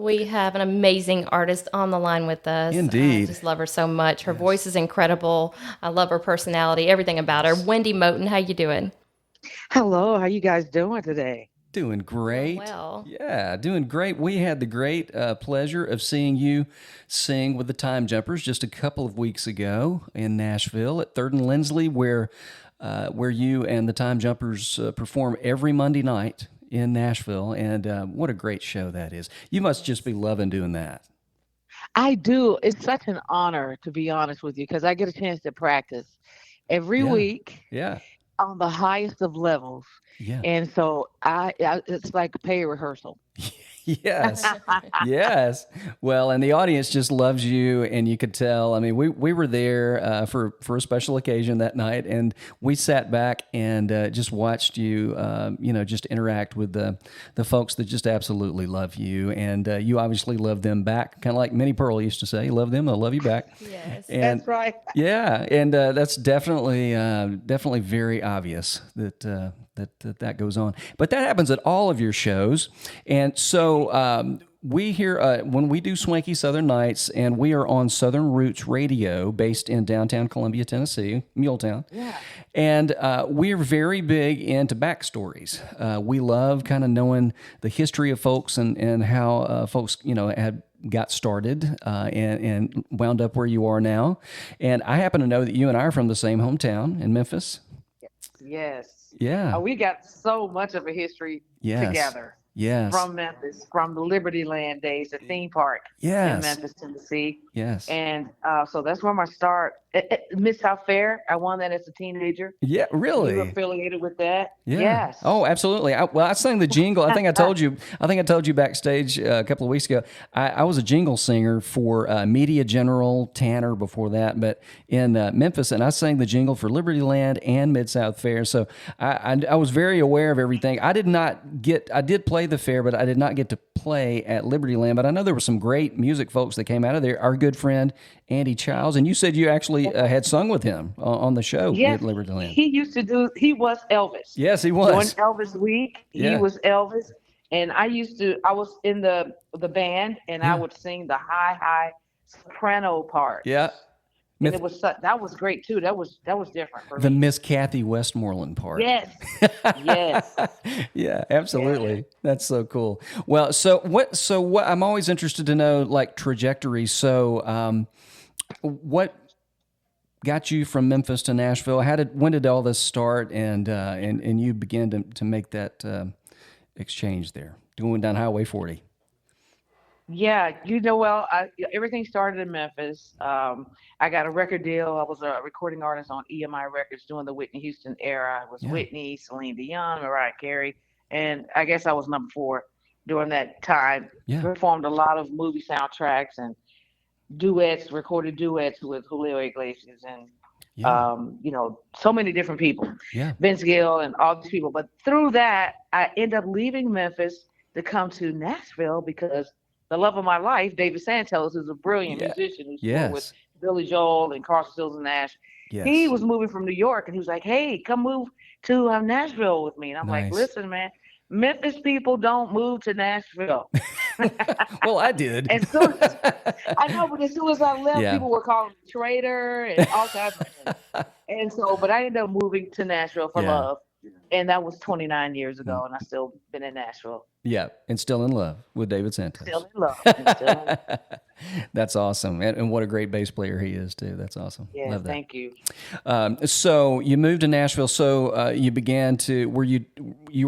We have an amazing artist on the line with us. I Indeed. just love her so much. Her Yes. voice is incredible. I love her personality, everything about her. Yes. Wendy Moten, how you doing? Hello, how you guys doing today? Doing Doing great. well. Yeah, doing great. We had the great pleasure of seeing you sing with the Time Jumpers just a couple of weeks ago in Nashville at Third and Lindsley, where you and the Time Jumpers perform every Monday night in Nashville. And what a great show that is. You must just be loving doing that. I do. It's such an honor to be honest with you because I get a chance to practice every Yeah, week yeah, on the highest of levels, yeah. and so it's like a pay rehearsal. Yes. Yes. Well, and the audience just loves you, and you could tell. I mean, we were there for a special occasion that night, and we sat back and just watched you, just interact with the folks that just absolutely love you, and you obviously love them back, kind of like Minnie Pearl used to say, "You love them, they'll love you back." Yes. And That's right. yeah, and that's definitely very obvious that goes on. But that happens at all of your shows, and so we hear when we do Swanky Southern Nights, and we are on Southern Roots Radio, based in downtown Columbia, Tennessee, Muletown, Yeah. and we're very big into backstories. We love kind of knowing the history of folks and how folks had got started and wound up where you are now. And I happen to know that you and I are from the same hometown in Memphis. Yes. Yeah. We got so much of a history Yes. together Yes. from Memphis, from the Liberty Land days, the theme park in Yes. Memphis, Tennessee. Yes. And so that's where my start. Miss South Fair, I won that as a teenager. Yeah, You were really. affiliated with that? Yeah. Yes. Oh, absolutely. I sang the jingle. I think I told you. I think I told you backstage a couple of weeks ago. I was a jingle singer for Media General, Tanner before that, but in Memphis, and I sang the jingle for Liberty Land and Mid South Fair. So I was very aware of everything. I did not get. I did play the fair, but I did not get to play at Liberty Land. But I know there were some great music folks that came out of there. Our good friend Andy Childs, and you said you actually had sung with him on the show at Yes. Liberty Land. He was Elvis. Yes, he During was. Elvis week, he Yeah. was Elvis. And I was in the band and I Yeah. would sing the high soprano Yeah. parts. And Myth- that was great too. That was different for the me. Miss Kathy Westmoreland part. Yes. Yes. Yeah, Yeah. absolutely. That's so cool. Well, so what I'm always interested to know, like, trajectory. So what got you from Memphis to Nashville? When did all this start, and you began to make that exchange there, going down Highway 40? Yeah, everything started in Memphis. I got a record deal. I was a recording artist on EMI Records during the Whitney Houston era. It was Yeah, Whitney, Celine Dion, Mariah Carey, and I guess I was number four during that time. yeah, Performed a lot of movie soundtracks and recorded duets with Julio Iglesias and yeah, so many different people, yeah, Vince Gill and all these people. But through that, I end up leaving Memphis to come to Nashville because the love of my life, David Santos, who's a brilliant yeah. musician who's toured with Yes, Billy Joel and Carson Stills and Nash. He yes. was moving from New York and he was like, "Hey, come move to Nashville with me." And I'm like, Nice. "Listen, man, Memphis people don't move to Nashville." Well, I did. And soon as I know, but as soon as I left, Yeah. people were calling me traitor and all kinds of things. And so, but I ended up moving to Nashville for Yeah. love. And that was 29 years Mm. ago. And I still been in Nashville, Yeah, and still in love with David Santos. still in love. And still in, That's awesome, and what a great bass player he is too. That's awesome. yeah, Love that. thank you. So you moved to Nashville. So you began to. Were you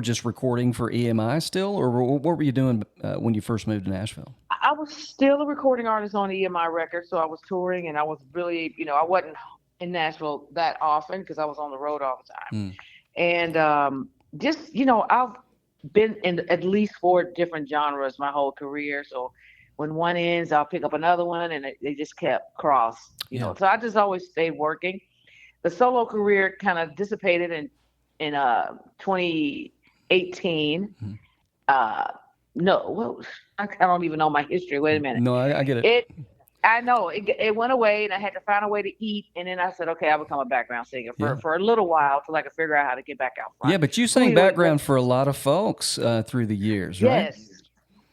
just recording for EMI still, or what were you doing when you first moved to Nashville? I was still a recording artist on EMI Records. So I was touring and I was really, I wasn't in Nashville that often because I was on the road all the time. Mm. And I've been in at least four different genres my whole career. So when one ends, I'll pick up another one, and they just kept cross. Yeah. So I just always stayed working. The solo career kind of dissipated in 2018. Mhm. Uh, no, I don't even know my history. Wait a minute. No, I get it. It I know it went away, and I had to find a way to eat. And then I said, okay, I'll become a background singer Yeah. for a little while till I could figure out how to get back out Yeah, front. but you sang Julio background Iglesias. for a lot of folks through the years, right? Yes.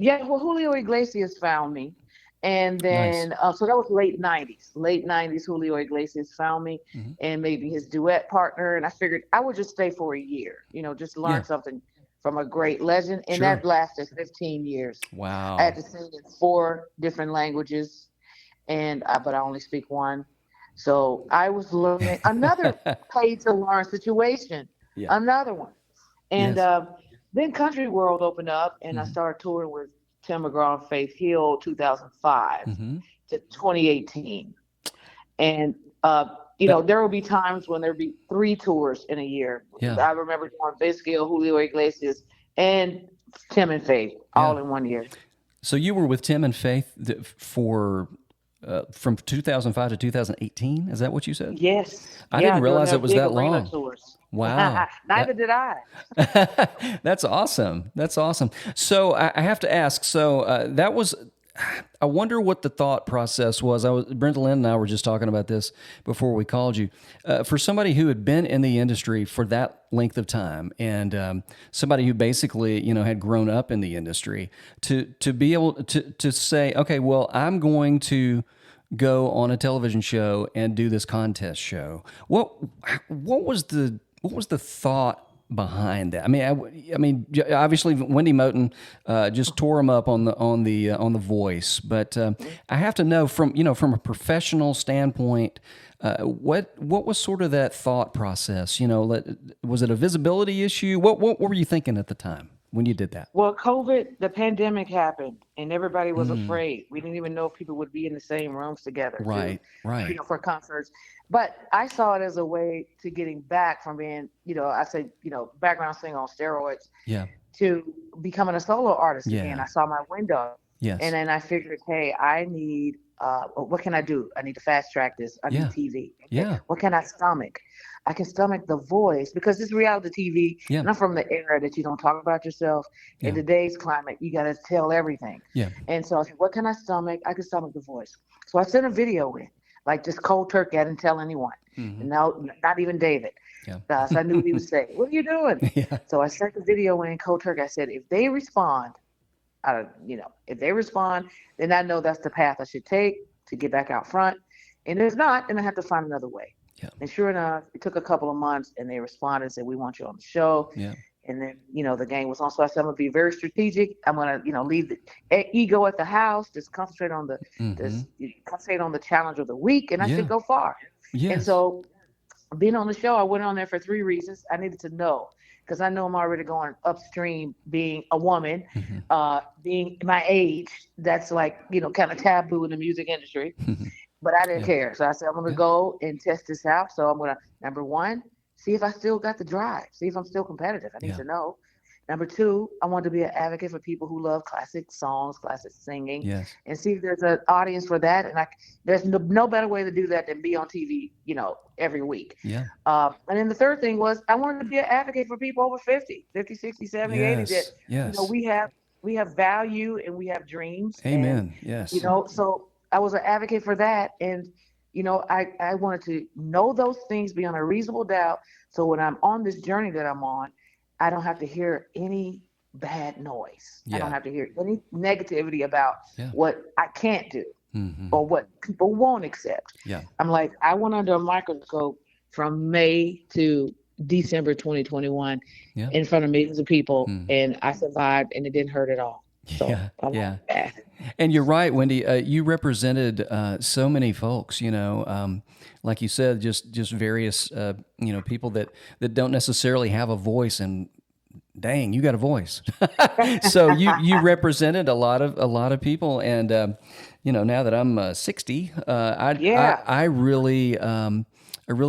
Yeah, well, Julio Iglesias found me. And Nice. then, so that was late 90s. Late 90s, Julio Iglesias found me Hmm. and maybe his duet partner. And I figured I would just stay for a year, just Yeah. learn something from a great legend. And Sure. that lasted 15 years. I had Wow. to sing in 4 different languages, and but I only speak one. So I was learning another pay to learn situation, Yeah. another one. And Yes. then Country World opened up, and I Hmm. started touring with Tim McGraw and Faith Hill 2005 Hmm. to 2018. And, That. there will be times when there'll be 3 tours in a year. Yeah. I remember doing Faith Hill, Julio Iglesias, and Tim and Faith Yeah. all in one year. So you were with Tim and Faith for from 2005 to 2018. Is that what you said? Yes. I didn't Yeah, doing realize their it was big that arena long. tours. Wow. Neither did I. That's awesome. That's awesome. So I have to ask. So that was. I wonder what the thought process was. Brenda Lynn and I were just talking about this before we called you. For somebody who had been in the industry for that length of time, and somebody who basically had grown up in the industry, to be able to say, okay, well, I'm going to go on a television show and do this contest show. What was the thought behind that? I mean, obviously Wendy Moten just tore him up on the Voice, but I have to know from a professional standpoint, what was sort of that thought process? Was it a visibility issue? What were you thinking at the time when you did that? Well, COVID, the pandemic happened, and everybody was afraid. We didn't even know if people would be in the same rooms together Right, right. for concerts. But I saw it as a way to getting back from being, I say, background singer on steroids Yeah, to becoming a solo artist again. yeah, I saw my window, and yes, then I figured, hey, I need, what can I do? I need to fast track this. I need yeah, TV. Okay, yeah, what can I stomach? I can stomach The Voice because this reality TV, yeah, and I'm from the era that you don't talk about yourself. In yeah, today's climate, you got to tell everything. yeah. And so I said, what can I stomach? I can stomach The Voice. So I sent a video in, like just cold turkey. I didn't tell anyone. Hmm. And no, not even David. Yeah, So I knew what he would say. What are you doing? yeah, So I sent the video in cold turkey. I said, if they respond, if they respond, then I know that's the path I should take to get back out front. And if not, then I have to find another way. yeah, And sure enough, it took a couple of months, and they responded and said, we want you on the show. yeah, And then, the game was on. So I said, I'm going to be very strategic. I'm going to, leave the ego at the house, just concentrate on hmm, concentrate on the challenge of the week, and I yeah, should go far. And yes, so being on the show, I went on there for 3 reasons. I needed to know, because I know I'm already going upstream, being a woman, hmm, being my age. That's like, kind of taboo in the music industry. But I didn't yeah, care. So I said, I'm going to yeah, go and test this out. So I'm going to, number one, see if I still got the drive, see if I'm still competitive. I need yeah, to know. Number two, I want to be an advocate for people who love classic songs, classic singing, yes, and see if there's an audience for that. And there's no better way to do that than be on TV, every week. yeah, And then the third thing was I wanted to be an advocate for people over 50, 50, 60, 70, 80 that, yes, yes. we have value and we have dreams. And, Amen. Yes. so I was an advocate for that. And, I wanted to know those things beyond a reasonable doubt. So when I'm on this journey that I'm on, I don't have to hear any bad noise. I don't Yeah. have to hear any negativity about Yeah. what I can't do Hmm. or what people won't accept. Yeah. I'm like, I went under a microscope from May to December 2021 Yeah. in front of millions of people, Mm. and I survived, and it didn't hurt at all. So Yeah. I like Yeah. that. And you're right, Wendy. You represented so many folks. Like you said, just various people that don't necessarily have a voice, and dang, you got a voice. So you represented a lot of people, and now that I'm 60, Yeah. I really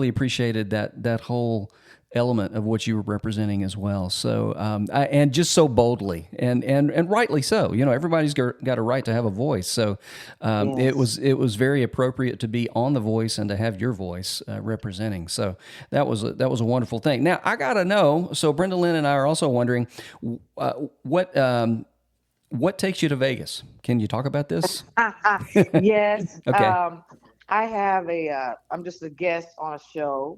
appreciated that whole element of what you were representing as well. So and just so boldly and rightly so. Everybody's got a right to have a voice. So it Yes. was very appropriate to be on The Voice and to have your voice representing. So that was a wonderful thing. Now I gotta know. So Brenda Lynn and I are also wondering what takes you to Vegas. Can you talk about this? Yes. Okay. I have I'm just a guest on a show.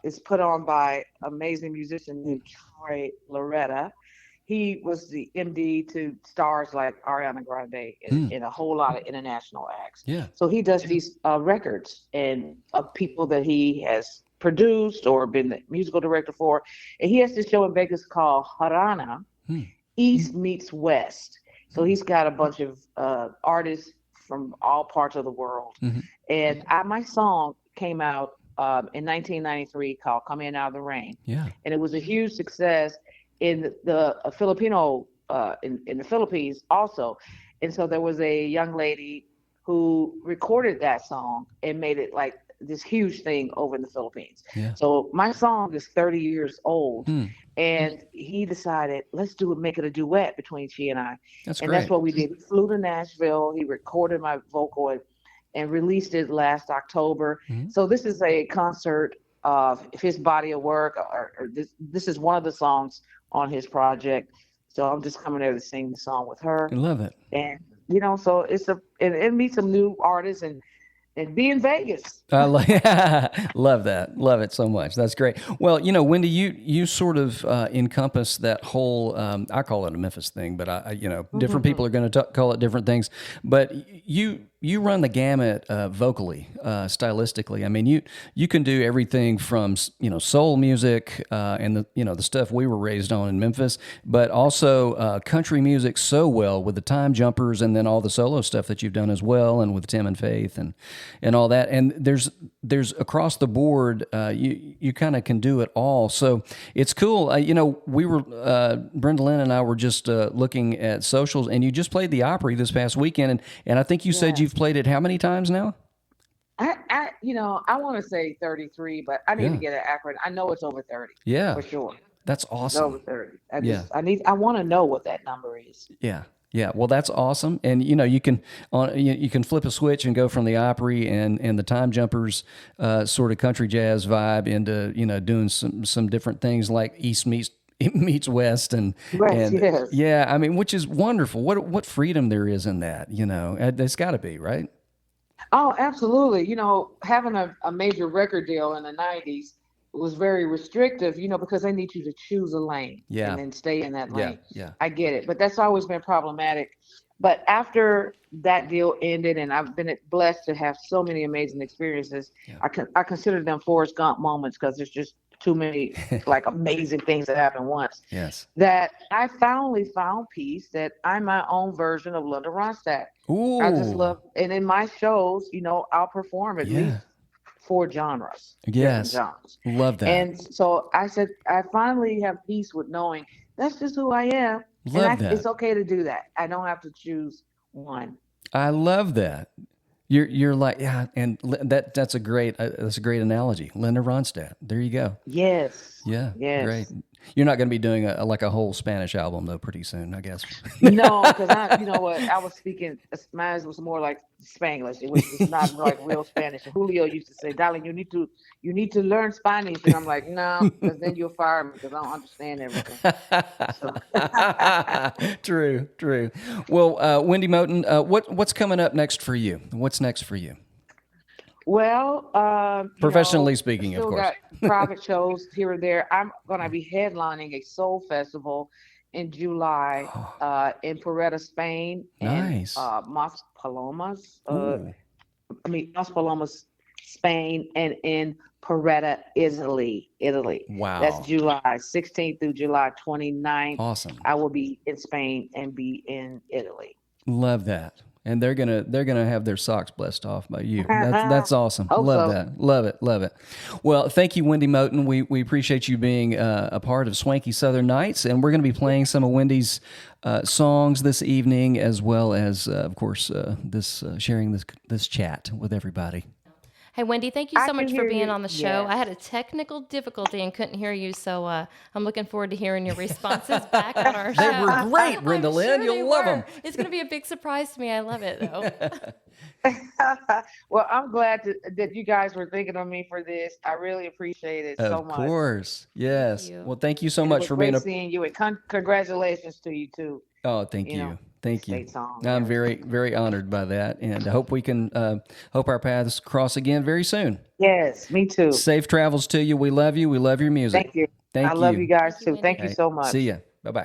It's put on by amazing musician named Troy Loretta. he was the MD to stars like Ariana Grande and a whole lot of international acts. Yeah. So he does these records and of people that he has produced or been the musical director for. And he has this show in Vegas called Harana, East Meets West. So he's got a bunch of artists from all parts of the world. And my song came out in 1993 called "Come In Out of the Rain." Yeah. And it was a huge success in the Filipino in the Philippines also. And so there was a young lady who recorded that song and made it like this huge thing over in the Philippines. Yeah. So my song is 30 years old, and he decided, let's make it a duet between she and I. That's and great. That's what we did. We flew to Nashville. He recorded my vocal and released it last October. So this is a concert of his body of work, or this is one of the songs on his project. So I'm just coming there to sing the song with her. I love it. And so it meet some new artists and be in Vegas. I love that. Love it so much. That's great. Well, Wendy, you sort of encompass that whole, I call it a Memphis thing, but different people are going to call it different things. But you run the gamut vocally, stylistically. I mean, you can do everything from soul music and the stuff we were raised on in Memphis, but also country music so well with the Time Jumpers, and then all the solo stuff that you've done as well, and with Tim and Faith and all that. And there's across the board, you kind of can do it all. So it's cool. We were Brenda Lynn and I were just looking at socials, and you just played the Opry this past weekend, and I think you said you've played it how many times now? I want to say 33, but I need to get it accurate. I know it's over 30. Yeah, for sure. That's awesome. It's over 30. I want to know what that number is. Yeah. Yeah, well, that's awesome, and you can flip a switch and go from the Opry and the Time Jumpers sort of country jazz vibe into doing some different things like East meets West and yes. Yeah, I mean, which is wonderful. What freedom there is in that, There's got to be, right? Oh, absolutely. Having a major record deal in the 90s was very restrictive, because they need you to choose a lane and then stay in that lane. Yeah. I get it, but that's always been problematic. But after that deal ended, and I've been blessed to have so many amazing experiences, I consider them Forrest Gump moments, because there's just too many like amazing things that happen once. Yes. That I finally found peace, that I'm my own version of Linda Ronstadt. Ooh. I just love, and in my shows, I'll perform at least 4 genres. Yes. Genres. Love that. And so I said, I finally have peace with knowing that's just who I am. Love that. It's okay to do that. I don't have to choose one. I love that. You're like, yeah, and that's a great analogy. Linda Ronstadt. There you go. Yes. Yeah. Yes. Great. You're not going to be doing a whole Spanish album though pretty soon, I guess. No, because I was speaking. Mine was more like Spanglish. It was not like real Spanish. Julio used to say, "Darling, you need to learn Spanish," and I'm like, "No, because then you'll fire me because I don't understand everything." True. Well, Wendy Moten, what's coming up next for you? What's next for you? Well, professionally speaking, of still course. Got private shows here and there. I'm going to be headlining a soul festival in July in Pereda, Spain, nice. And Mas Palomas. Mas Palomas, Spain, and in Pereda, Italy. Wow. That's July 16th through July 29th. Awesome. I will be in Spain and be in Italy. Love that. And they're gonna have their socks blessed off by you. That's awesome. That. Love it. Well, thank you, Wendy Moten. We appreciate you being a part of Swanky Southern Nights, and we're going to be playing some of Wendy's songs this evening, as well as, of course, sharing this chat with everybody. Hey, Wendy, thank you so much for being on the show. Yes. I had a technical difficulty and couldn't hear you, so I'm looking forward to hearing your responses back on our show. They were great, Brenda Lynn. You'll love them. It's going to be a big surprise to me. I love it, though. Well, I'm glad that you guys were thinking of me for this. I really appreciate it so much. Of course. Yes. Thank you. Well, thank you so much for being seeing you, and congratulations to you, too. Oh, thank you. Thank you. Song, I'm very, very honored by that, and I hope we can hope our paths cross again very soon. Yes, me too. Safe travels to you. We love you. We love your music. Thank you. I love you guys too. Thank you so much. See ya. Bye-bye.